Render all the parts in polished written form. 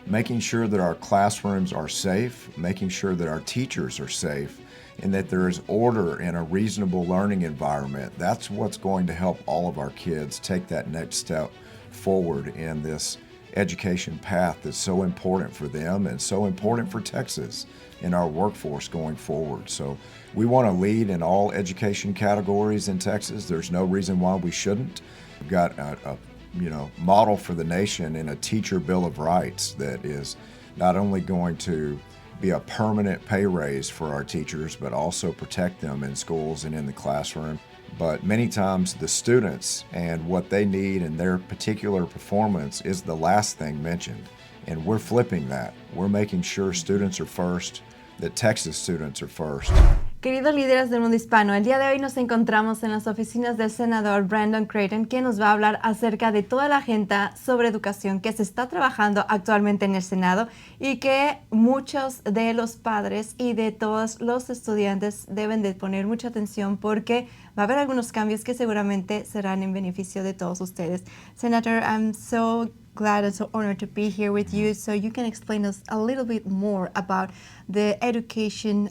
making sure that our classrooms are safe, making sure that our teachers are safe, and that there is order in a reasonable learning environment. That's what's going to help all of our kids take that next step forward in this education path that's so important for them and so important for Texas in our workforce going forward. So we want to lead in all education categories in Texas. There's no reason why we shouldn't. We've got a model for the nation in a teacher bill of rights that is not only going to be a permanent pay raise for our teachers, but also protect them in schools and in the classroom. But many times the students and what they need and their particular performance is the last thing mentioned. And we're flipping that. We're making sure students are first, that Texas students are first. Queridos líderes del mundo hispano, el día de hoy nos encontramos en las oficinas del senador Brandon Creighton, quien nos va a hablar acerca de toda la agenda sobre educación que se está trabajando actualmente en el Senado y que muchos de los padres y de todos los estudiantes deben de poner mucha atención porque va a haber algunos cambios que seguramente serán en beneficio de todos ustedes. Senator, I'm so glad and so honored to be here with you, so you can explain us a little bit more about the education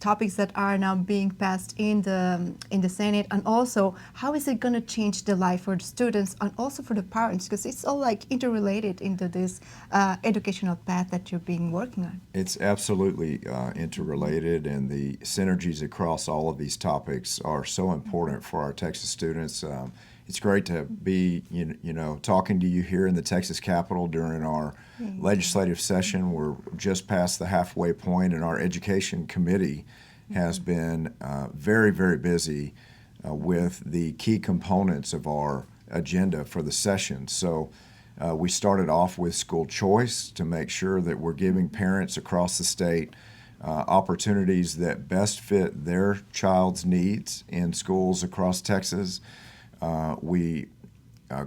topics that are now being passed in the Senate, and also how is it going to change the life for the students and also for the parents, because it's all like interrelated into this educational path that you're being working on. It's absolutely interrelated, and the synergies across all of these topics are so important for our Texas students. It's great to be, talking to you here in the Texas Capitol during our legislative session. We're just past the halfway point, and our Education Committee has been very, very busy with the key components of our agenda for the session. So we started off with school choice to make sure that we're giving parents across the state opportunities that best fit their child's needs in schools across Texas. We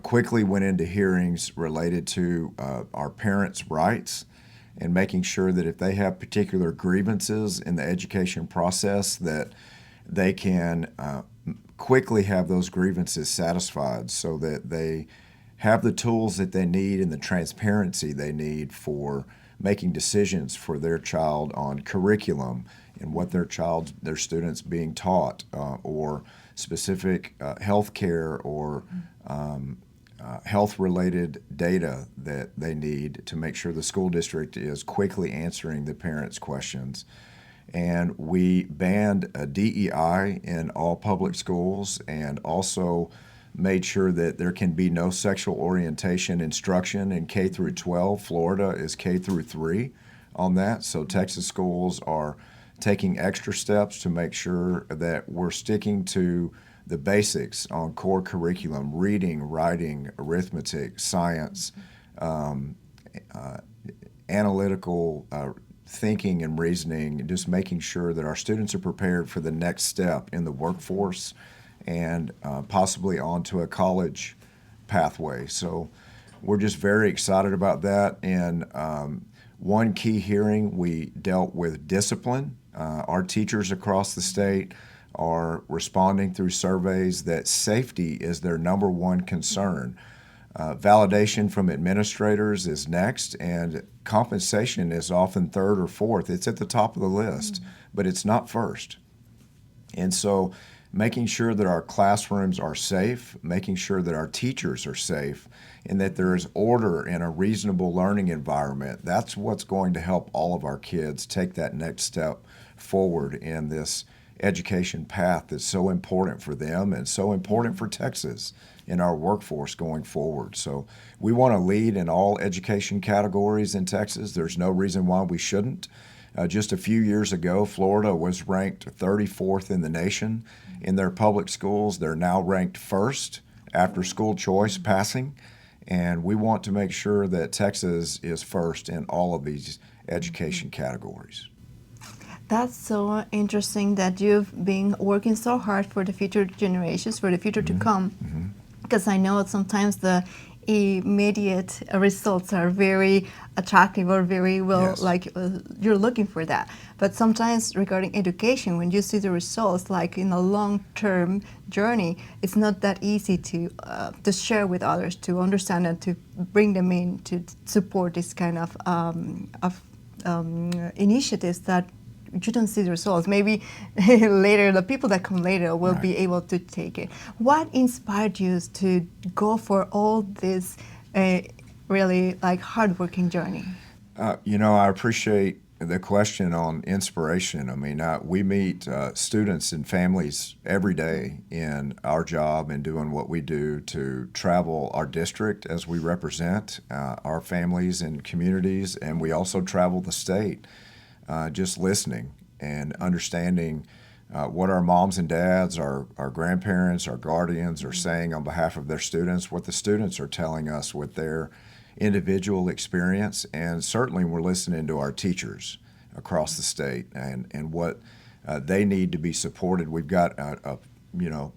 quickly went into hearings related to our parents' rights and making sure that if they have particular grievances in the education process, that they can quickly have those grievances satisfied so that they have the tools that they need and the transparency they need for making decisions for their child on curriculum and what their students being taught or specific health care or health-related data that they need to make sure the school district is quickly answering the parents' questions. And we banned DEI in all public schools and also made sure that there can be no sexual orientation instruction in K through 12. Florida is K through 3 on that, so Texas schools are taking extra steps to make sure that we're sticking to the basics on core curriculum, reading, writing, arithmetic, science, analytical thinking and reasoning, and just making sure that our students are prepared for the next step in the workforce and possibly onto a college pathway. So we're just very excited about that. And one key hearing, we dealt with discipline. Our teachers across the state are responding through surveys that safety is their number one concern. Validation from administrators is next, and compensation is often third or fourth. It's at the top of the list, but it's not first. And so making sure that our classrooms are safe, making sure that our teachers are safe, and that there is order in a reasonable learning environment, that's what's going to help all of our kids take that next step forward in this education path that's so important for them and so important for Texas in our workforce going forward. So we want to lead in all education categories in Texas. There's no reason why we shouldn't. Just a few years ago, Florida was ranked 34th in the nation in their public schools. They're now ranked first after school choice passing, and we want to make sure that Texas is first in all of these education categories. That's so interesting that you've been working so hard for the future generations, for the future to come. Because I know sometimes the immediate results are very attractive or very well, Yes. like you're looking for that. But sometimes regarding education, when you see the results, like in a long-term journey, it's not that easy to share with others, to understand and to bring them in to support this kind of initiatives that you don't see the results. Maybe later, the people that come later will Right. be able to take it. What inspired you to go for all this really like hardworking journey? I appreciate the question on inspiration. I mean, we meet students and families every day in our job and doing what we do to travel our district as we represent our families and communities, and we also travel the state, just listening and understanding what our moms and dads, our grandparents, our guardians are saying on behalf of their students, what the students are telling us with their individual experience, and certainly we're listening to our teachers across the state and what they need to be supported. We've got a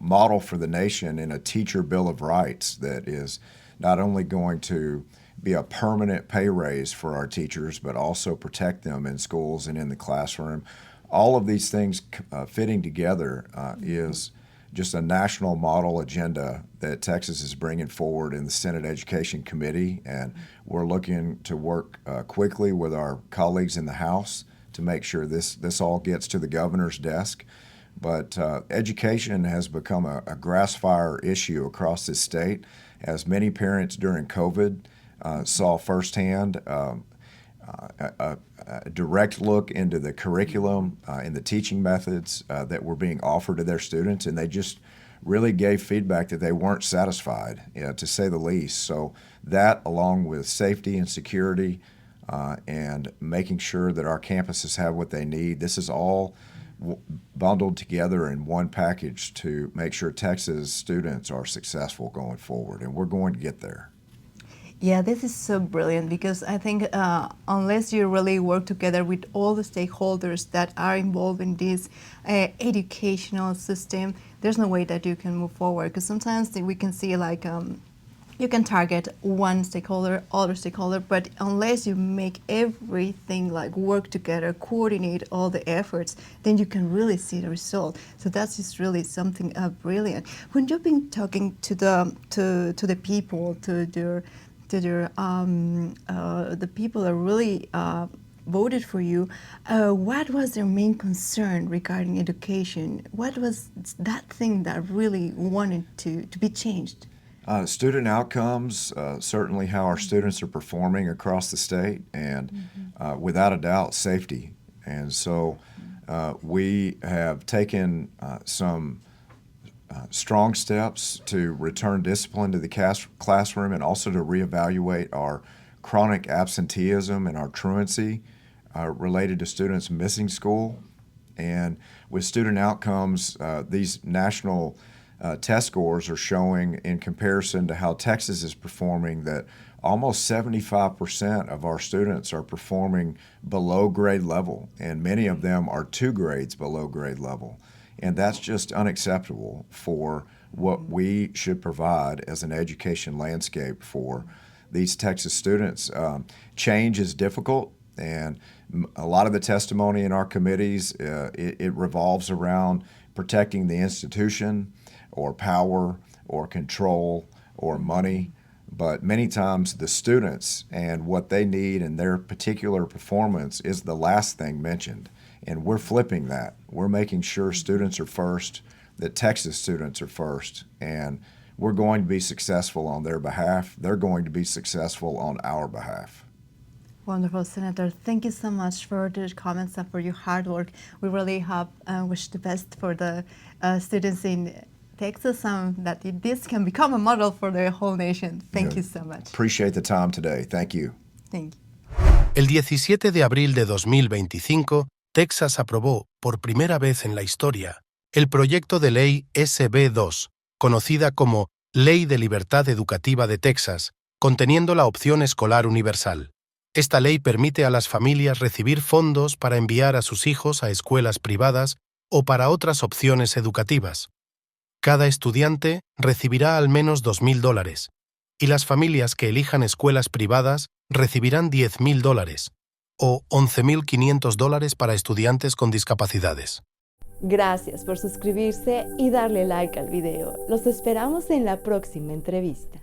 model for the nation in a teacher bill of rights that is not only going to be a permanent pay raise for our teachers, but also protect them in schools and in the classroom. All of these things fitting together is just a national model agenda that Texas is bringing forward in the Senate Education Committee, and we're looking to work quickly with our colleagues in the House to make sure this all gets to the governor's desk. But education has become a grass fire issue across this state, as many parents during COVID saw firsthand a direct look into the curriculum and the teaching methods that were being offered to their students, and they just really gave feedback that they weren't satisfied, to say the least. So that, along with safety and security and making sure that our campuses have what they need, this is all bundled together in one package to make sure Texas students are successful going forward, and we're going to get there. Yeah, this is so brilliant because I think unless you really work together with all the stakeholders that are involved in this educational system, there's no way that you can move forward. Because sometimes we can see like you can target one stakeholder, other stakeholder, but unless you make everything like work together, coordinate all the efforts, then you can really see the result. So that's just really something brilliant. When you've been talking to the people, the people that really voted for you, what was their main concern regarding education? What was that thing that really wanted to be changed? Student outcomes, certainly how our students are performing across the state, and without a doubt, safety. And so we have taken some strong steps to return discipline to the classroom and also to reevaluate our chronic absenteeism and our truancy related to students missing school. And with student outcomes, these national test scores are showing, in comparison to how Texas is performing, that almost 75% of our students are performing below grade level, and many of them are 2 grades below grade level. And that's just unacceptable for what we should provide as an education landscape for these Texas students. Change is difficult, and a lot of the testimony in our committees, it revolves around protecting the institution or power or control or money. But many times the students and what they need and their particular performance is the last thing mentioned. And we're flipping that. We're making sure students are first, that Texas students are first, and we're going to be successful on their behalf. They're going to be successful on our behalf. Wonderful, Senator. Thank you so much for the comments and for your hard work. We really hope wish the best for the students in Texas and that this can become a model for the whole nation. Thank you so much. Appreciate the time today. Thank you. Thank you. El 17 de abril de 2025, Texas aprobó, por primera vez en la historia, el proyecto de ley SB2, conocida como Ley de Libertad Educativa de Texas, conteniendo la opción escolar universal. Esta ley permite a las familias recibir fondos para enviar a sus hijos a escuelas privadas o para otras opciones educativas. Cada estudiante recibirá al menos $2,000 y las familias que elijan escuelas privadas recibirán $10,000 o $11,500 para estudiantes con discapacidades. Gracias por suscribirse y darle like al video. Los esperamos en la próxima entrevista.